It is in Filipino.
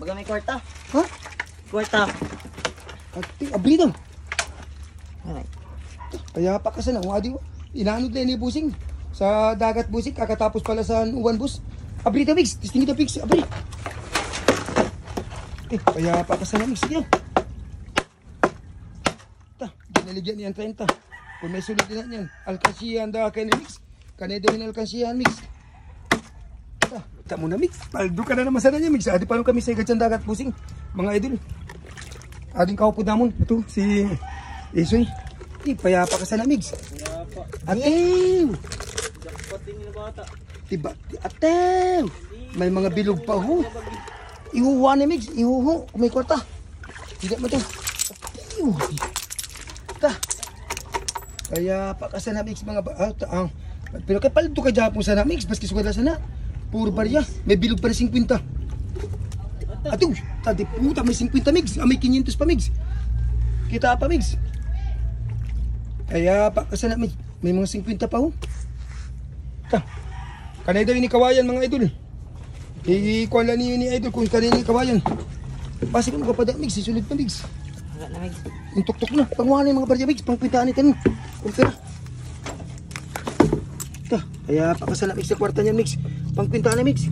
Baga may kwarta. Ha? Kwarta. Abli daw. Alright. Kaya pa kasi na, wadi mo. Inanod na ni busing. Sa dagat busing, kakatapos pala sa uwan bus. Abli daw, Migs. Testing daw, Migs. Abli. Kaya pa kasi na, Migs. Sige. Naligyan niyan 30. Kung may sulit din yan. Alkansiyan daw kayo ni Migs. Kanay daw yung alkansiyan, Migs. Tamo na, Migs. Paldo ka na naman sana niya, Migs. Adi pa kami sa igat dagat busing. Mga idol. Ading kaupod namon. Ito, si Isoy. Payapa ka sana, Migs. Atew! Jackpoting na bata. Diba? Atew! May mga bilog pa ho. Ihuha ni Migs. Ihuho. Kung may kwarta. Tidak mo ito. Atew! Kaya pa ka sana, Migs, mga pero kaya palito ka dyan po sana, Migs. Baski sukada sana. Puro barya. May bilog pa na 50. Atew! Tadi puta, may 50, Migs. May 500 pa, Migs. Kita pa, Migs. Kaya pa kasi namin may mga 50 pa ho. Kanay daw ni kawayan mga idol. Ikuan lang ni idol kung kanay ni kawayan. Basi ko magpapada, Migs, sulit pa, Migs. Wala na, Migs. Yung tuktok na. Pangwahan yung mga barya, Migs. Pangpintaan ito. Kumpira. Kaya pa kasi na, Migs, sa kwarta niyan, Migs. Pangpintaan na, Migs.